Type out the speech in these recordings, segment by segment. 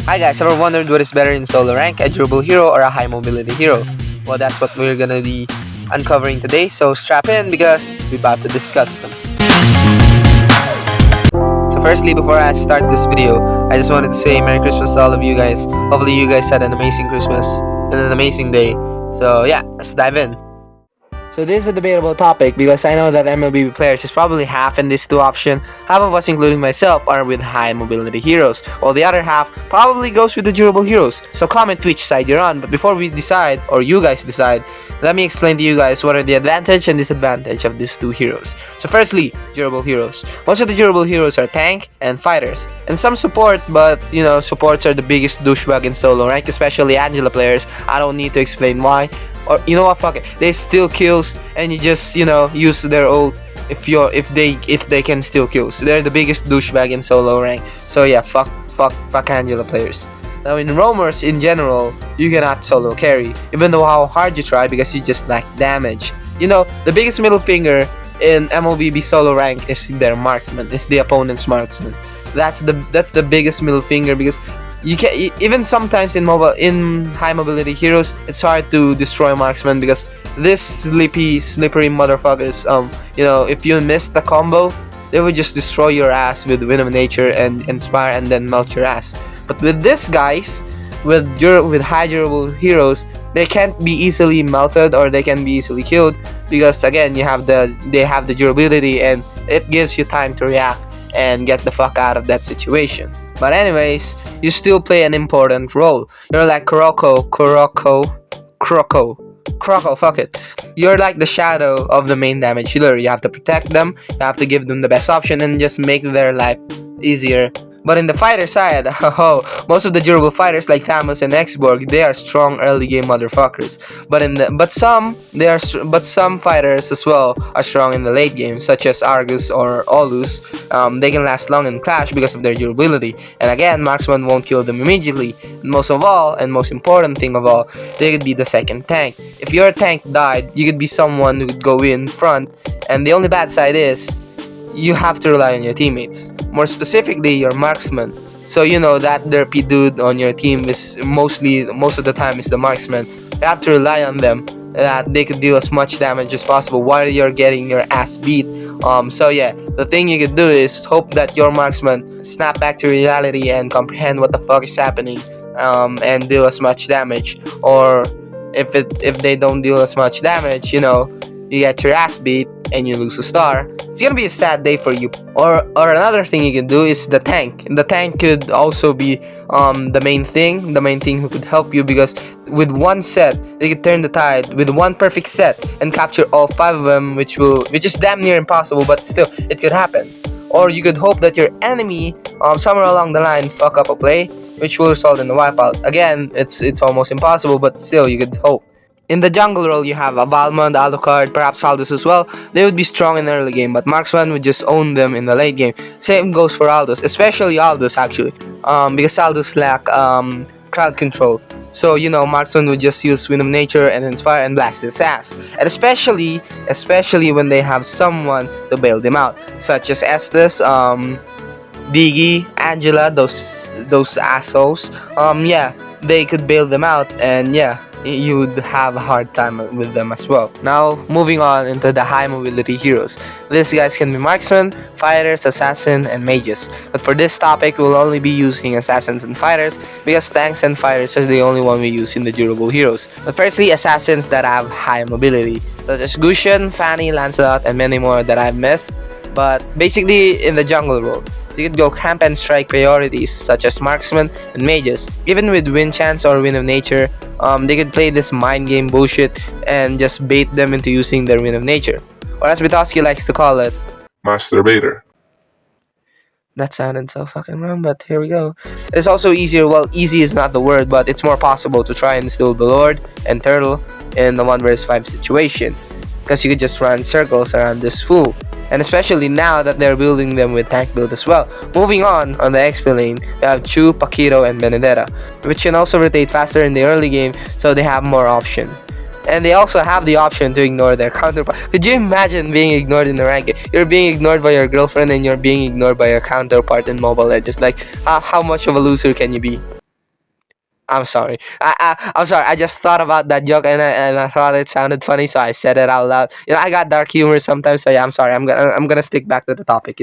Hi guys, ever wondered what is better in solo rank, a durable hero or a high mobility hero? Well, that's what we're gonna be uncovering today, so strap in because we're about to discuss them. So firstly, before I start this video, I just wanted to say Merry Christmas to all of you guys. Hopefully you guys had an amazing Christmas and an amazing day. So yeah, let's dive in. So this is a debatable topic because I know that Mlbb players is probably half in these two options. Half of us, including myself, are with high mobility heroes, while the other half probably goes with the durable heroes. So comment which side you're on, but before we decide, or you guys decide, let me explain to you guys what are the advantage and disadvantage of these two heroes. So firstly, durable heroes. Most of the durable heroes are tank and fighters, and some support, but you know, supports are the biggest douchebag in solo rank, especially Angela players. I don't need to explain why. Or you know what, fuck it, they steal kills and you just, you know, use their ult if they can steal kills. They're the biggest douchebag in solo rank. So yeah, fuck Angela players. Now in roamers in general, you cannot solo carry, even though how hard you try, because you just lack damage. You know, the biggest middle finger in MLBB solo rank is their marksman, is the opponent's marksman. That's the biggest middle finger, because you can even sometimes in high mobility heroes, it's hard to destroy marksman because this slippery motherfuckers, you know, if you miss the combo, they would just destroy your ass with Wind of Nature and Inspire and then melt your ass. But with this guys, with high durable heroes, they can't be easily melted or they can be easily killed because again they have the durability and it gives you time to react and get the fuck out of that situation. But anyways, you still play an important role. You're like Croco, fuck it. You're like the shadow of the main damage healer. You have to protect them, you have to give them the best option and just make their life easier. But in the fighter side, most of the durable fighters like Thamus and Xborg, they are strong early game motherfuckers. But some fighters as well are strong in the late game, such as Argus or Olus. They can last long in clash because of their durability. And again, marksman won't kill them immediately. And most of all, and most important thing of all, they could be the second tank. If your tank died, you could be someone who could go in front. And the only bad side is, you have to rely on your teammates. More specifically, your marksman. So you know that derpy dude on your team is most of the time is the marksman. You have to rely on them, that they could deal as much damage as possible while you're getting your ass beat. So yeah, the thing you could do is hope that your marksman snap back to reality and comprehend what the fuck is happening, and deal as much damage. Or if they don't deal as much damage, you know, you get your ass beat and you lose a star. It's gonna be a sad day for you. Or another thing you can do is the tank. The tank could also be the main thing who could help you, because with one set they could turn the tide with one perfect set and capture all 5 of them, which is damn near impossible, but still it could happen. Or you could hope that your enemy somewhere along the line fuck up a play, which will result in a wipeout. Again, it's almost impossible, but still you could hope. In the jungle role, you have a Balmond, Alucard, perhaps Aldous as well. They would be strong in the early game, but marksman would just own them in the late game. Same goes for Aldous, especially Aldous actually, because Aldous lack crowd control. So you know, marksman would just use Wind of Nature and Inspire and blast his ass. And especially when they have someone to bail them out, such as Estes, Diggy, Angela, those assholes. Yeah, they could bail them out, and yeah, you would have a hard time with them as well. Now, moving on into the high mobility heroes. These guys can be marksmen, fighters, assassins, and mages. But for this topic, we'll only be using assassins and fighters, because tanks and fighters are the only one we use in the durable heroes. But firstly, assassins that have high mobility, such as Gusion, Fanny, Lancelot, and many more that I've missed. But basically, in the jungle role, you could go camp and strike priorities such as marksmen and mages. Even with win chance or Wind of Nature, they could play this mind game bullshit and just bait them into using their Wind of Nature, or as Bitoski likes to call it, masturbator. That sounded so fucking wrong, but here we go. It's also easier, well, easy is not the word, but it's more possible to try and steal the Lord and Turtle in the 1 vs 5 situation, because you could just run circles around this fool. And especially now that they're building them with tank build as well. Moving on the XP lane, they have Chu, Paquito, and Benedetta, which can also rotate faster in the early game, so they have more option. And they also have the option to ignore their counterpart. Could you imagine being ignored in the rank game? You're being ignored by your girlfriend and you're being ignored by your counterpart in Mobile Legends. Like, how much of a loser can you be? I'm sorry. I'm sorry. I just thought about that joke and I thought it sounded funny, so I said it out loud. I got dark humor sometimes, so yeah. I'm sorry. I'm gonna stick back to the topic.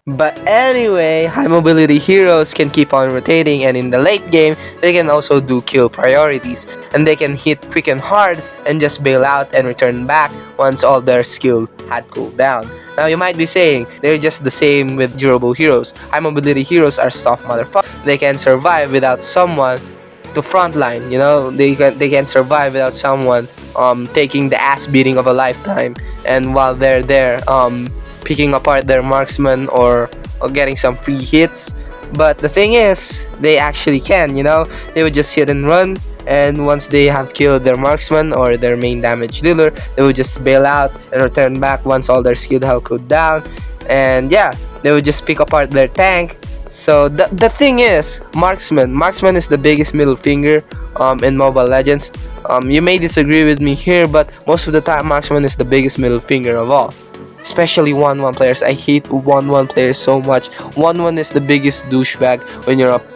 But anyway, high mobility heroes can keep on rotating, and in the late game, they can also do kill priorities, and they can hit quick and hard and just bail out and return back once all their skill had cooled down. Now you might be saying they're just the same with durable heroes. High mobility heroes are soft motherfuckers. They can survive without someone to frontline. They can survive without someone taking the ass beating of a lifetime, and while they're there picking apart their marksman or getting some free hits. But the thing is, they actually can. They would just hit and run, and once they have killed their marksman or their main damage dealer, they would just bail out and return back once all their skill health cooled down. And yeah, they would just pick apart their tank. So the thing is, marksman is the biggest middle finger in Mobile Legends. You may disagree with me here, but most of the time marksman is the biggest middle finger of all, especially 1-1 players. I hate 1-1 players so much. 1-1 is the biggest douchebag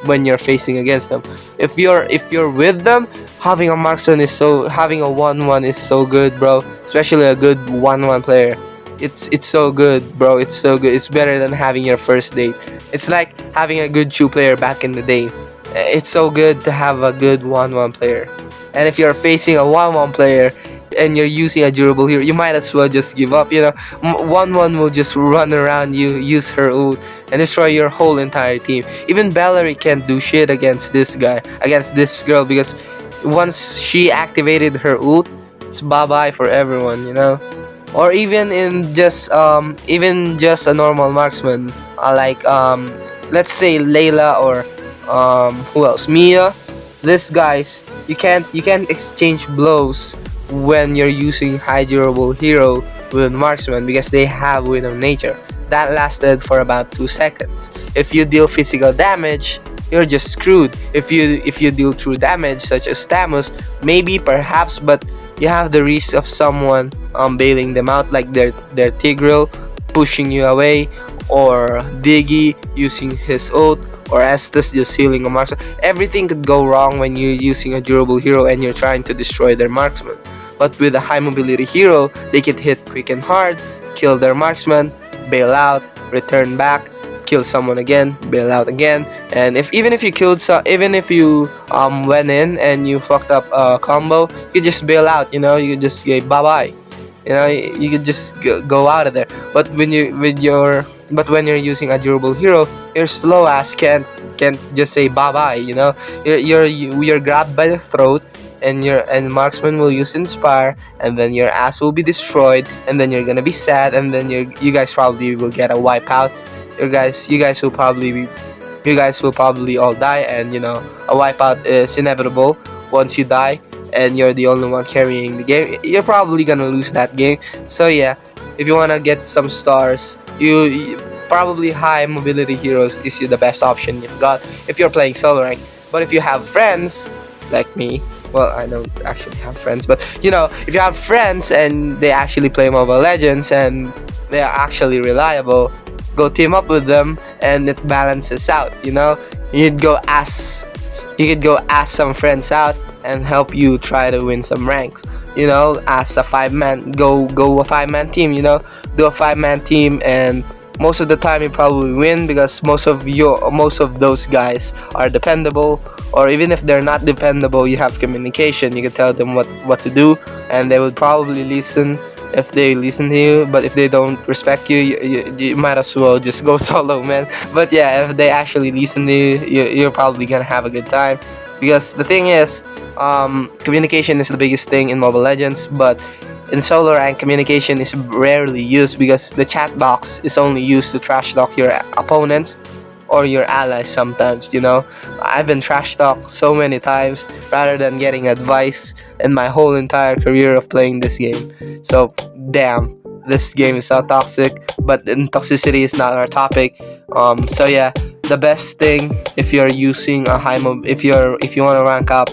when you're facing against them. If you're with them, having a 1-1 is so good, bro. Especially a good 1-1 player. It's so good, bro. It's so good. It's better than having your first date. It's like having a good 2 player back in the day. It's so good to have a good 1-1 player. And if you're facing a 1-1 player and you're using a durable hero, you might as well just give up. 1-1 will just run around you, use her ult, and destroy your whole entire team. Even Valerie can't do shit against this girl, because once she activated her ult, it's bye bye for everyone. Or even in just a normal marksman, like let's say Layla, or who else, Mia. These guys, you can't exchange blows when you're using high durable hero with marksman, because they have wind of nature that lasted for about 2 seconds. If you deal physical damage, you're just screwed. If you deal true damage, such as Stamus, maybe, perhaps, but you have the risk of someone bailing them out, like their Tigreal pushing you away, or Diggy using his ult, or Estes just healing a marksman. Everything could go wrong when you're using a durable hero and you're trying to destroy their marksman. But with a high mobility hero, they can hit quick and hard, kill their marksman, bail out, return back, kill someone again, bail out again. And even if you went in and you fucked up a combo, you just bail out. You could just say bye bye. You could just go out of there. But when you're using a durable hero, your slow ass can't just say bye bye. You're grabbed by the throat, and marksman will use inspire, and then your ass will be destroyed, and then you're gonna be sad, and then you guys probably will get a wipeout. You guys will probably all die, and a wipeout is inevitable. Once you die and you're the only one carrying the game, you're probably gonna lose that game. So yeah, if you wanna get some stars, you probably high mobility heroes is the best option you've got if you're playing solo rank. But if you have friends like me, well, I don't actually have friends, but if you have friends and they actually play Mobile Legends and they are actually reliable, go team up with them, and it balances out. You could go ask some friends out and help you try to win some ranks. As a 5-man, go a 5-man team. Do a 5-man team, and most of the time you probably win, because most of those guys are dependable. Or even if they're not dependable, you have communication. You can tell them what to do, and they would probably listen if they listen to you. But if they don't respect you, you might as well just go solo, man. But yeah, if they actually listen to you, you're probably gonna have a good time. Because the thing is, communication is the biggest thing in Mobile Legends, but in solo rank, communication is rarely used, because the chat box is only used to trash talk your opponents or your allies sometimes. I've been trash talked so many times rather than getting advice in my whole entire career of playing this game. So damn, this game is so toxic, but toxicity is not our topic. So yeah, the best thing if you're using a if you want to rank up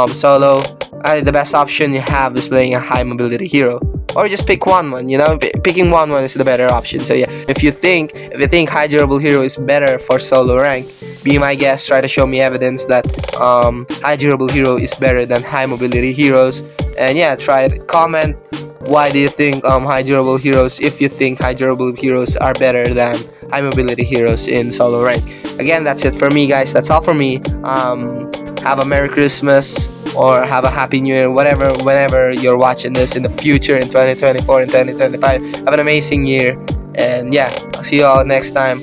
solo, the best option you have is playing a high mobility hero. or just pick one. You know, picking one is the better option. So yeah, if you think high durable hero is better for solo rank, be my guest. Try to show me evidence that high durable hero is better than high mobility heroes. And yeah, try it. Comment why do you think high durable heroes, if you think high durable heroes are better than high mobility heroes in solo rank. Again, that's it for me, guys. That's all for me. Have a Merry Christmas or have a Happy New Year, whatever, whenever you're watching this in the future, in 2024 and 2025. Have an amazing year, and yeah, I'll see you all next time.